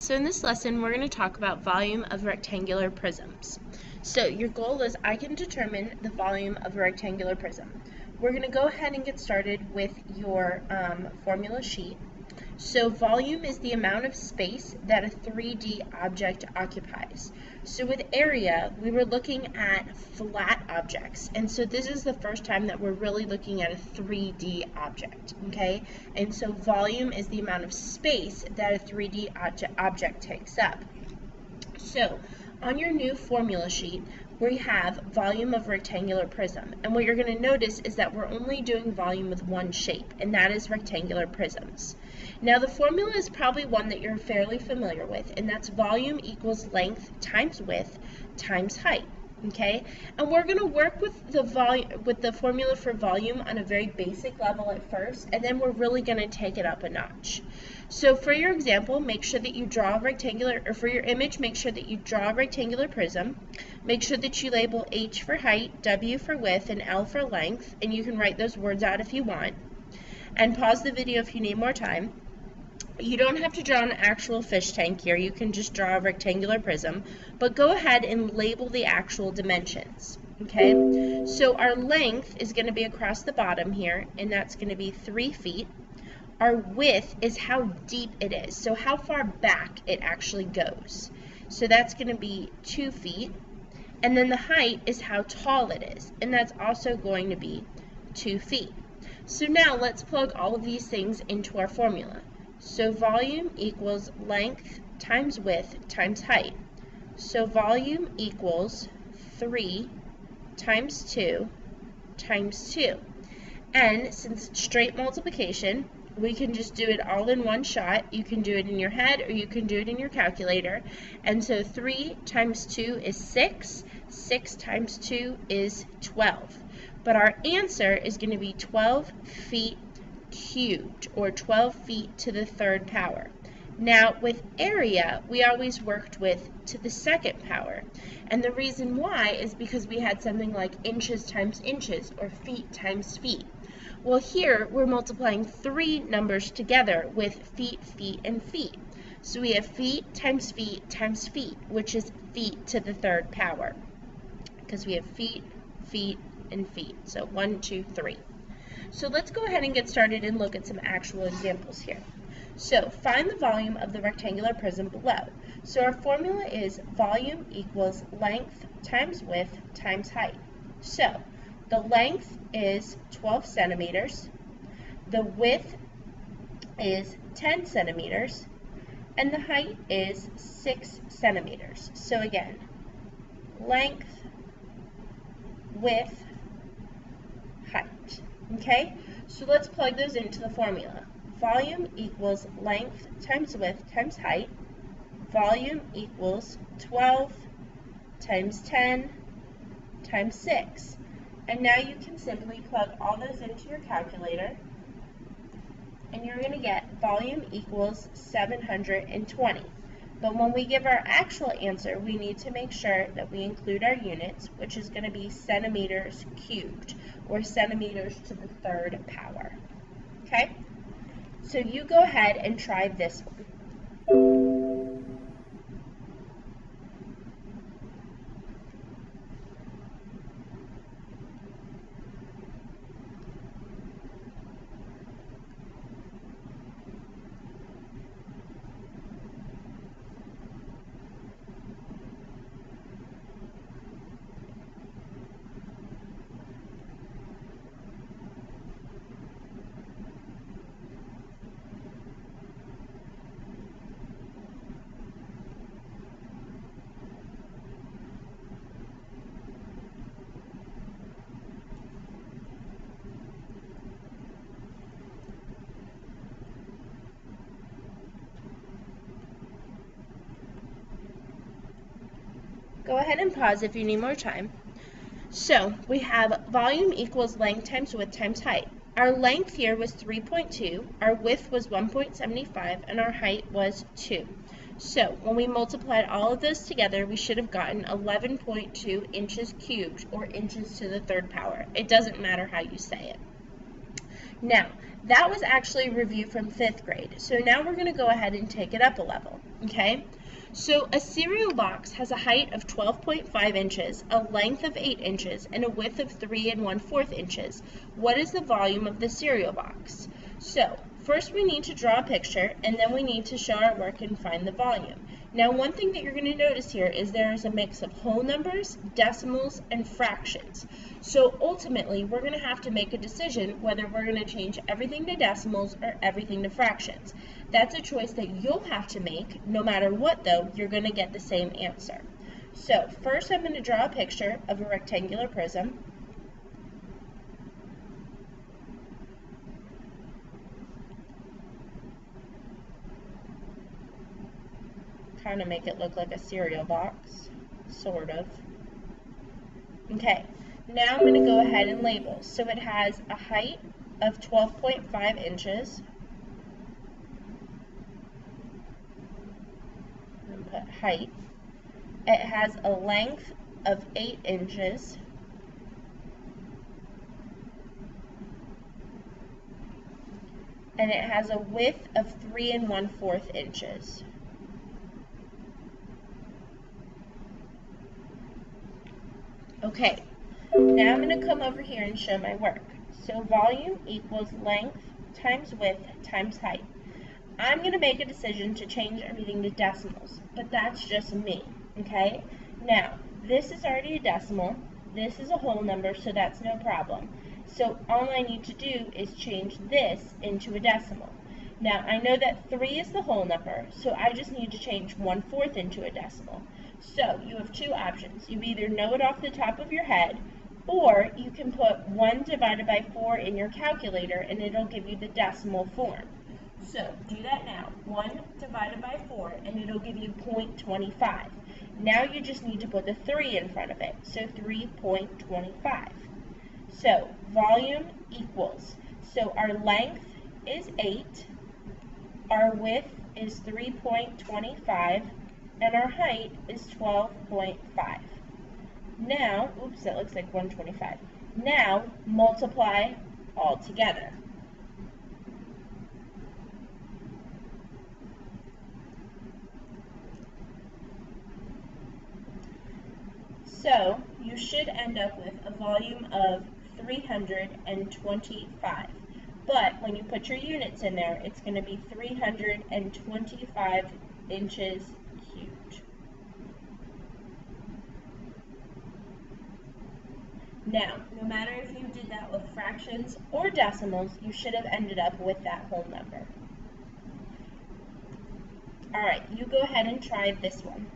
So in this lesson, we're going to talk about volume of rectangular prisms. So your goal is I can determine the volume of a rectangular prism. We're going to go ahead and get started with your formula sheet. So volume is the amount of space that a 3D object occupies. So with area, we were looking at flat objects, and so this is the first time that we're really looking at a 3D object, okay? And so volume is the amount of space that a 3D object takes up. So on your new formula sheet, we have volume of rectangular prism, and what you're going to notice is that we're only doing volume with one shape, and that is rectangular prisms. Now the formula is probably one that you're fairly familiar with, and that's volume equals length times width times height. Okay, and we're going to work with the formula for volume on a very basic level at first, and then we're really going to take it up a notch. So for your example, make sure that you draw a rectangular, or for your image, make sure that you draw a rectangular prism. Make sure that you label H for height, W for width, and L for length, and you can write those words out if you want. And pause the video if you need more time. You don't have to draw an actual fish tank here, you can just draw a rectangular prism, but go ahead and label the actual dimensions, okay? So our length is going to be across the bottom here, and that's going to be 3 feet. Our width is how deep it is, so how far back it actually goes. So that's going to be 2 feet, and then the height is how tall it is, and that's also going to be 2 feet. So now let's plug all of these things into our formula. So volume equals length times width times height. So volume equals 3 times 2 times 2. And since it's straight multiplication, we can just do it all in one shot. You can do it in your head or you can do it in your calculator. And so 3 times 2 is 6. 6 times 2 is 12. But our answer is going to be 12 feet cubed, or 12 feet to the third power. Now with area, we always worked with to the second power, and the reason why is because we had something like inches times inches, or feet times feet. Well, here we're multiplying 3 numbers together with feet, feet, and feet. So we have feet times feet times feet, which is feet to the third power, because we have feet, feet, and feet. So 1, 2, 3. So let's go ahead and get started and look at some actual examples here. So find the volume of the rectangular prism below. So our formula is volume equals length times width times height. So the length is 12 centimeters, the width is 10 centimeters, and the height is 6 centimeters. So again, length, width, height. Okay, so let's plug those into the formula. Volume equals length times width times height. Volume equals 12 times 10 times 6. And now you can simply plug all those into your calculator, and you're going to get volume equals 720. But when we give our actual answer, we need to make sure that we include our units, which is going to be centimeters cubed, or centimeters to the third power. Okay? So you go ahead and try this one. Go ahead and pause if you need more time. So we have volume equals length times width times height. Our length here was 3.2, our width was 1.75, and our height was 2. So when we multiplied all of those together, we should have gotten 11.2 inches cubed, or inches to the third power. It doesn't matter how you say it. Now, that was actually a review from 5th grade, so now we're going to go ahead and take it up a level, okay? So a cereal box has a height of 12.5 inches, a length of 8 inches, and a width of 3 1/4 inches. What is the volume of the cereal box? So, first we need to draw a picture, and then we need to show our work and find the volume. Now, one thing that you're going to notice here is there is a mix of whole numbers, decimals, and fractions. So ultimately, we're going to have to make a decision whether we're going to change everything to decimals or everything to fractions. That's a choice that you'll have to make. No matter what, though, you're going to get the same answer. So first, I'm going to draw a picture of a rectangular prism. Kind of make it look like a cereal box, sort of. Okay, now I'm going to go ahead and label. So it has a height of 12.5 inches. I'm going to put height. It has a length of 8 inches. And it has a width of 3 1/4 inches. Okay, now I'm going to come over here and show my work. So volume equals length times width times height. I'm going to make a decision to change everything to decimals, but that's just me, okay? Now, this is already a decimal. This is a whole number, so that's no problem. So all I need to do is change this into a decimal. Now, I know that 3 is the whole number, so I just need to change 1/4 into a decimal. So you have two options. You either know it off the top of your head, or you can put 1 divided by 4 in your calculator and it'll give you the decimal form. So do that now. 1 divided by 4 and it'll give you 0.25. Now you just need to put the 3 in front of it. So 3.25. So volume equals, so our length is 8, our width is 3.25, and our height is 12.5. Now, oops, that looks like 125. Now, multiply all together. So, you should end up with a volume of 325. But when you put your units in there, it's going to be 325 inches cubed. Now, no matter if you did that with fractions or decimals, you should have ended up with that whole number. Alright, you go ahead and try this one.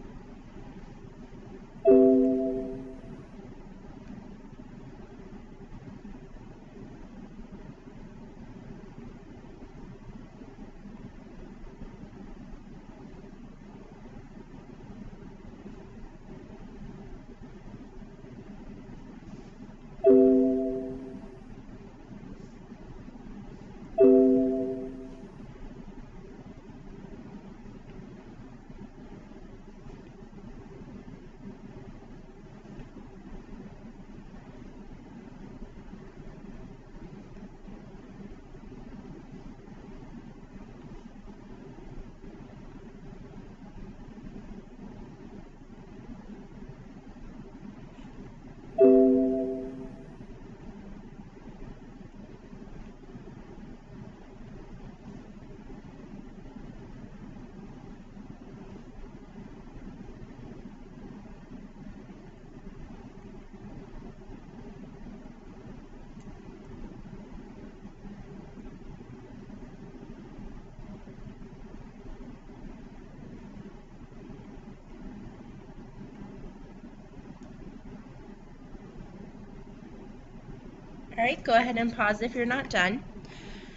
Alright, go ahead and pause if you're not done.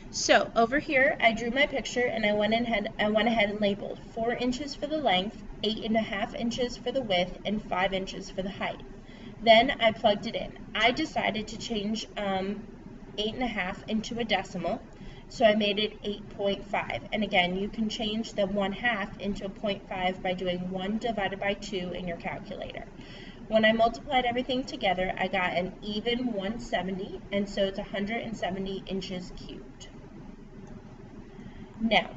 So over here, I drew my picture and I went ahead and labeled 4 inches for the length, 8.5 inches for the width, and 5 inches for the height. Then I plugged it in. I decided to change 8.5 into a decimal. So I made it 8.5. And again, you can change the 1/2 into a 0.5 by doing 1 divided by 2 in your calculator. When I multiplied everything together, I got an even 170, and so it's 170 inches cubed. Now,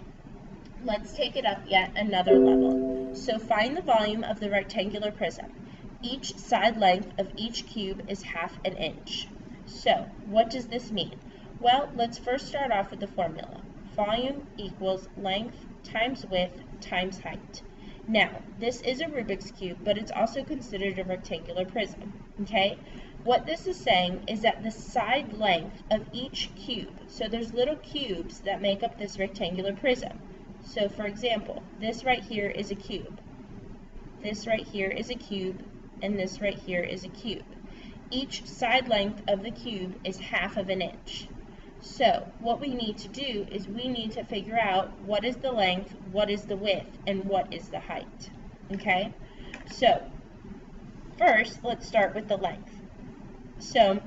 let's take it up yet another level. So find the volume of the rectangular prism. Each side length of each cube is 1/2 an inch. So, what does this mean? Well, let's first start off with the formula. Volume equals length times width times height. Now, this is a Rubik's Cube, but it's also considered a rectangular prism, okay? What this is saying is that the side length of each cube, so there's little cubes that make up this rectangular prism. So, for example, this right here is a cube. This right here is a cube, and this right here is a cube. Each side length of the cube is 1/2 an inch. So what we need to do is we need to figure out what is the length, what is the width, and what is the height. Okay? So first, let's start with the length. So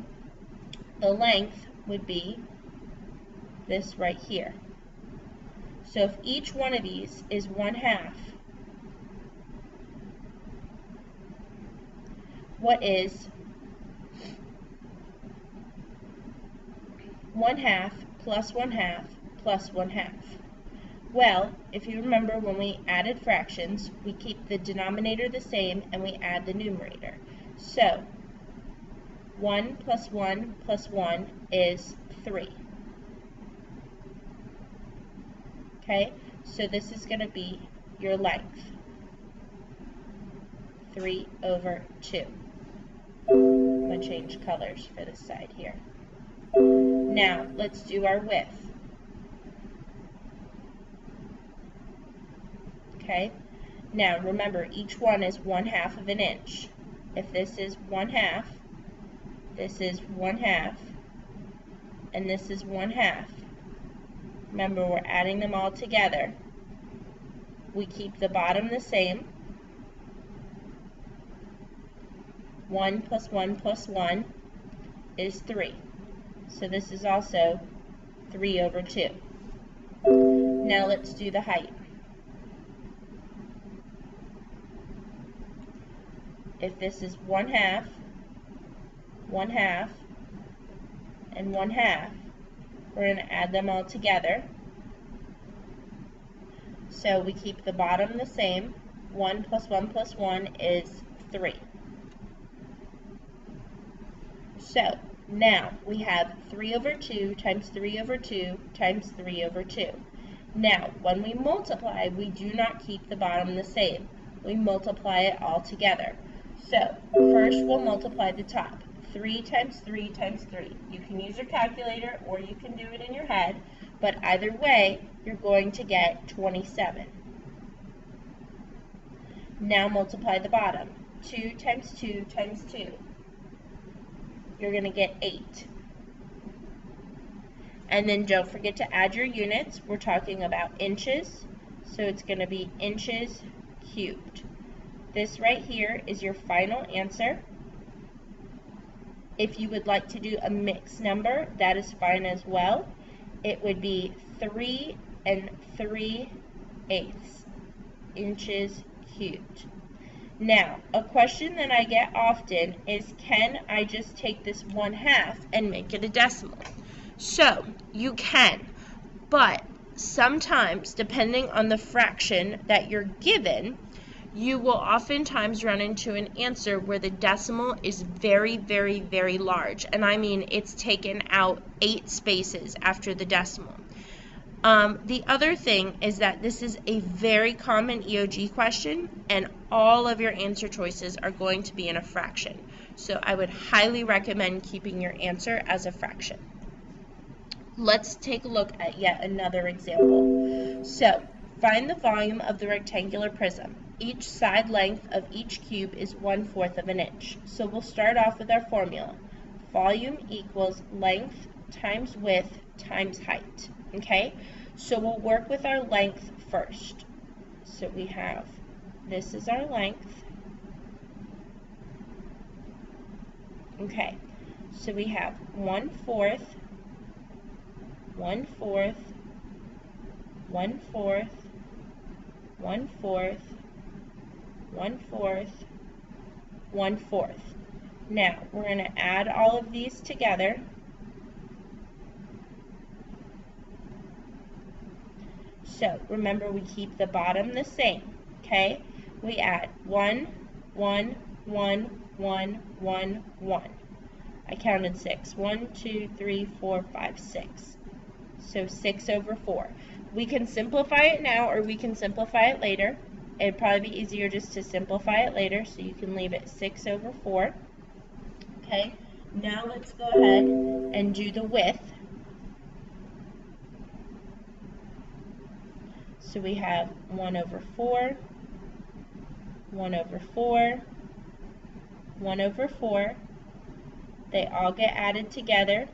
the length would be this right here. So if each one of these is 1/2, what is 1/2 plus 1/2 plus 1/2? Well, if you remember when we added fractions, we keep the denominator the same and we add the numerator. So 1 plus 1 plus 1 is 3. Okay, so this is going to be your length, 3/2. I'm going to change colors for this side here. Now, let's do our width. Okay, now remember, each one is 1/2 of an inch. If this is 1/2, this is 1/2, and this is 1/2. Remember, we're adding them all together. We keep the bottom the same. 1 plus 1 plus 1 is 3. So this is also 3/2. Now let's do the height. If this is 1/2, 1/2, and 1/2, we're going to add them all together. So we keep the bottom the same. 1 plus 1 plus 1 is 3. So now we have 3/2 times 3/2 times 3/2. Now, when we multiply, we do not keep the bottom the same. We multiply it all together. So first we'll multiply the top. 3 times 3 times 3. You can use your calculator or you can do it in your head, but either way, you're going to get 27. Now multiply the bottom. 2 times 2 times 2. You're going to get 8. And then don't forget to add your units. We're talking about inches, so it's going to be inches cubed. This right here is your final answer. If you would like to do a mixed number, that is fine as well. It would be 3 3/8 inches cubed. Now, a question that I get often is, can I just take this 1/2 and make it a decimal? So, you can, but sometimes, depending on the fraction that you're given, you will oftentimes run into an answer where the decimal is very, very, very large. And I mean, it's taken out 8 spaces after the decimal. The other thing is that this is a very common EOG question, and all of your answer choices are going to be in a fraction. So I would highly recommend keeping your answer as a fraction. Let's take a look at yet another example. So, find the volume of the rectangular prism. Each side length of each cube is 1/4 of an inch. So we'll start off with our formula. Volume equals length times width times height. Okay? So we'll work with our length first. So we have, this is our length. Okay. So we have 1/4 1/4, 1/4, 1/4, 1/4, 1/4. Now, we're going to add all of these together. So, remember, we keep the bottom the same, okay? We add 1, 1, 1, 1, 1, 1. I counted 6. 1, 2, 3, 4, 5, 6. So 6/4. We can simplify it now, or we can simplify it later. It'd probably be easier just to simplify it later, so you can leave it 6/4. Okay, now let's go ahead and do the width. So we have 1/4, 1/4, 1/4. They all get added together.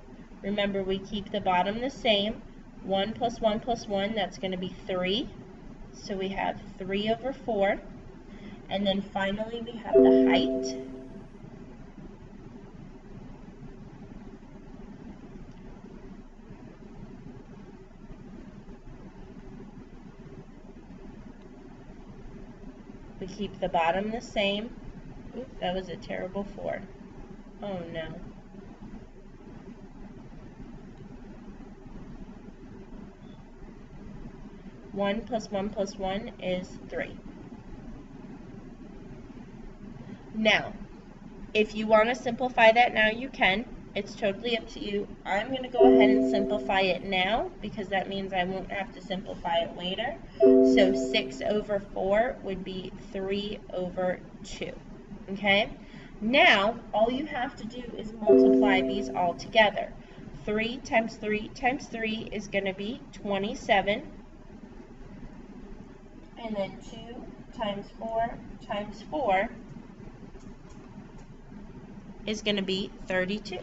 Remember, we keep the bottom the same. 1 plus 1 plus 1, that's going to be 3. So we have 3/4. And then finally we have the height. We keep the bottom the same. Oop, that was a terrible 4. Oh no. One plus 1 plus 1 is 3. Now, if you want to simplify that now, you can. It's totally up to you. I'm going to go ahead and simplify it now because that means I won't have to simplify it later. So 6/4 would be 3/2. Okay? Now, all you have to do is multiply these all together. 3 times 3 times 3 is going to be 27. And then 2 times 4 times 4 is going to be 32.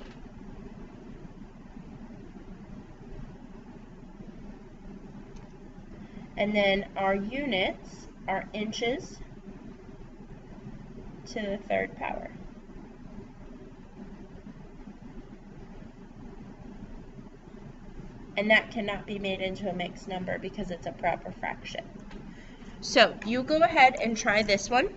And then our units are inches to the 3rd power. And that cannot be made into a mixed number because it's a proper fraction. So you go ahead and try this one.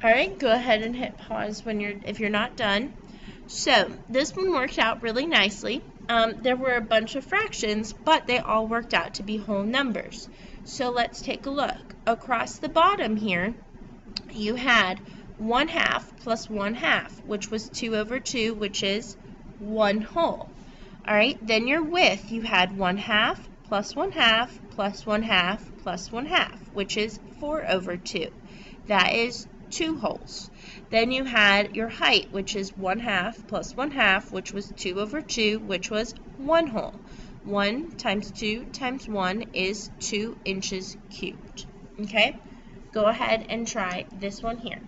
Alright, go ahead and hit pause if you're not done. So, this one worked out really nicely. There were a bunch of fractions, but they all worked out to be whole numbers. So let's take a look. Across the bottom here, you had 1/2 plus 1/2, which was 2/2, which is 1 whole. Alright, then your width, you had 1/2 plus 1/2 plus 1/2 plus 1/2, which is 4/2. That is 2 wholes. Then you had your height, which is 1/2 plus 1/2, which was 2/2, which was 1 whole. 1 times 2 times 1 is 2 inches cubed. Okay? Go ahead and try this one here.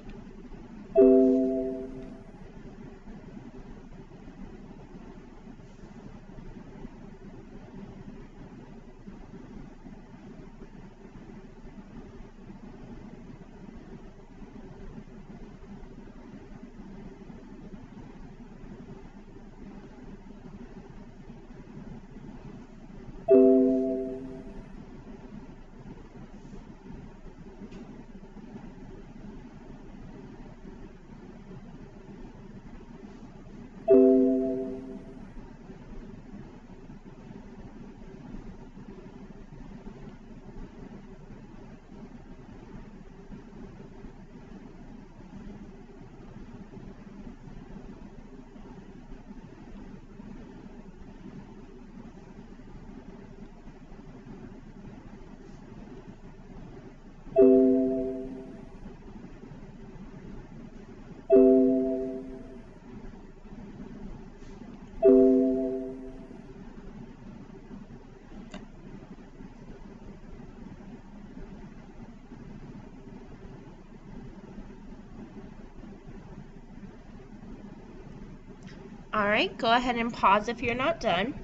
Alright, go ahead and pause if you're not done.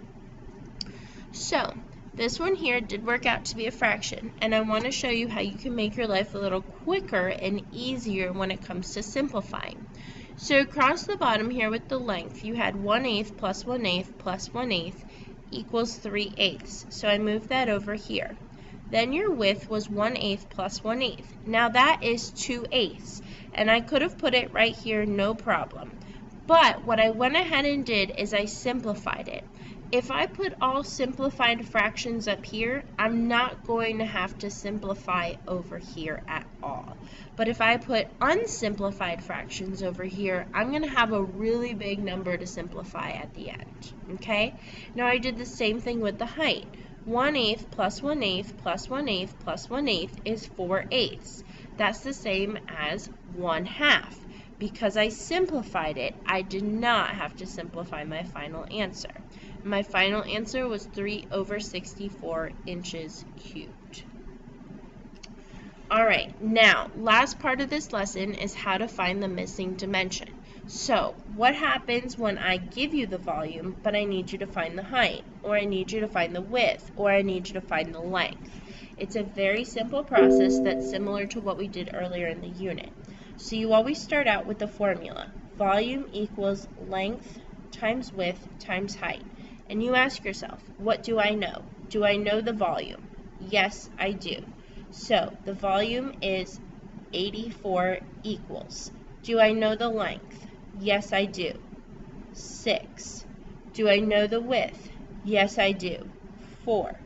So, this one here did work out to be a fraction, and I want to show you how you can make your life a little quicker and easier when it comes to simplifying. So across the bottom here with the length, you had 1/8 plus 1/8 plus 1/8 equals 3/8. So I moved that over here. Then your width was 1/8 plus 1/8. Now that is 2/8, and I could have put it right here, no problem. But what I went ahead and did is I simplified it. If I put all simplified fractions up here, I'm not going to have to simplify over here at all. But if I put unsimplified fractions over here, I'm going to have a really big number to simplify at the end. Okay? Now I did the same thing with the height. 1/8 plus 1/8 plus 1/8 plus 1/8 is 4/8. That's the same as 1/2. Because I simplified it, I did not have to simplify my final answer. My final answer was 3/64 inches cubed. Alright, now, last part of this lesson is how to find the missing dimension. So, what happens when I give you the volume, but I need you to find the height, or I need you to find the width, or I need you to find the length? It's a very simple process that's similar to what we did earlier in the unit. So you always start out with the formula. Volume equals length times width times height. And you ask yourself, what do I know? Do I know the volume? Yes, I do. So the volume is 84 equals. Do I know the length? Yes, I do. 6. Do I know the width? Yes, I do. 4.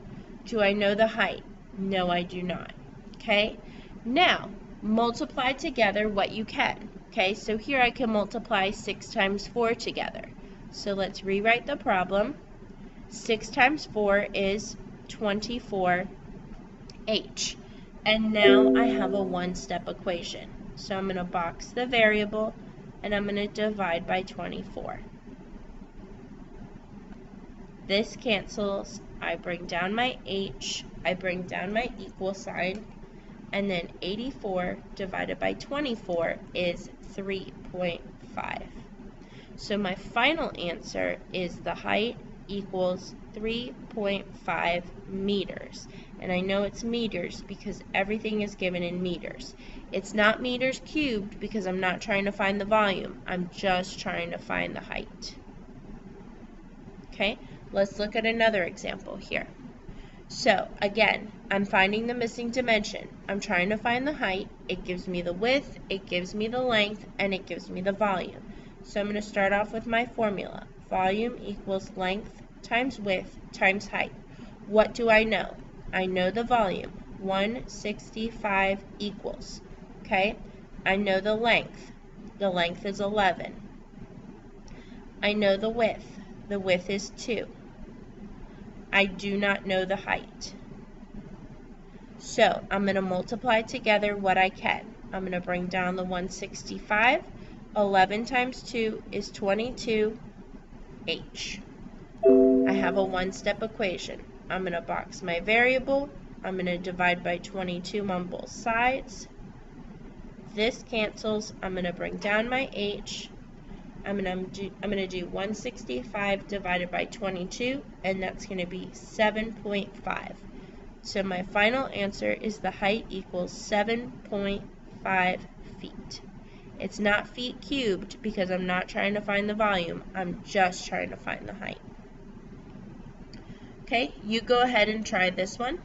Do I know the height? No, I do not. Okay? Now, multiply together what you can. Okay, so here I can multiply 6 times 4 together. So let's rewrite the problem. 6 times 4 is 24h. And now I have a one-step equation. So I'm going to box the variable, and I'm going to divide by 24. This cancels. I bring down my h, I bring down my equal sign, and then 84 divided by 24 is 3.5. So my final answer is the height equals 3.5 meters. And I know it's meters because everything is given in meters. It's not meters cubed because I'm not trying to find the volume. I'm just trying to find the height. Okay, let's look at another example here. So again, I'm finding the missing dimension. I'm trying to find the height. It gives me the width, it gives me the length, and it gives me the volume. So I'm going to start off with my formula. Volume equals length times width times height. What do I know? I know the volume. 165 equals. Okay? I know the length. The length is 11. I know the width. The width is 2. I do not know the height. So I'm going to multiply together what I can. I'm going to bring down the 165. 11 times 2 is 22h. I have a one-step equation. I'm going to box my variable. I'm going to divide by 22 on both sides. This cancels. I'm going to bring down my h. I'm going to do 165 divided by 22, and that's going to be 7.5. So my final answer is the height equals 7.5 feet. It's not feet cubed because I'm not trying to find the volume. I'm just trying to find the height. Okay, you go ahead and try this one.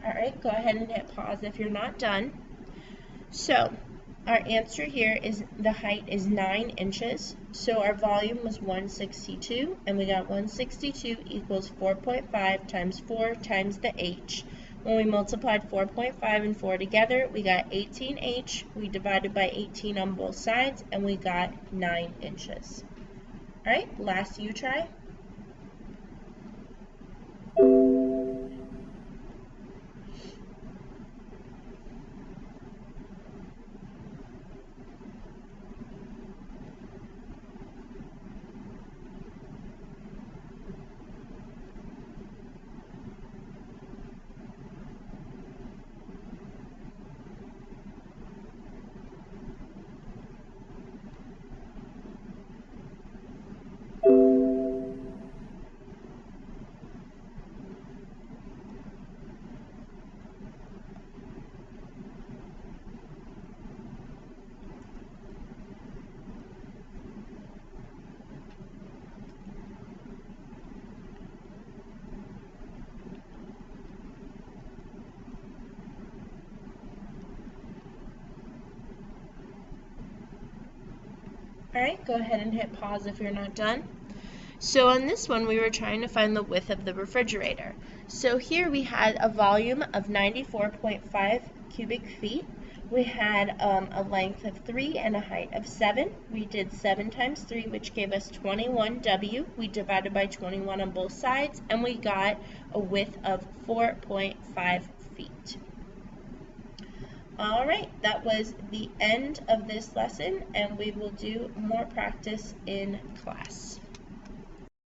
Alright, go ahead and hit pause if you're not done. So, our answer here is the height is 9 inches. So our volume was 162, and we got 162 equals 4.5 times 4 times the h. When we multiplied 4.5 and 4 together, we got 18h. We divided by 18 on both sides, and we got 9 inches. Alright, last you try. Alright, go ahead and hit pause if you're not done. So on this one, we were trying to find the width of the refrigerator. So here we had a volume of 94.5 cubic feet. We had a length of 3 and a height of 7. We did 7 times 3, which gave us 21W. We divided by 21 on both sides, and we got a width of 4.5 feet. Alright, that was the end of this lesson, and we will do more practice in class.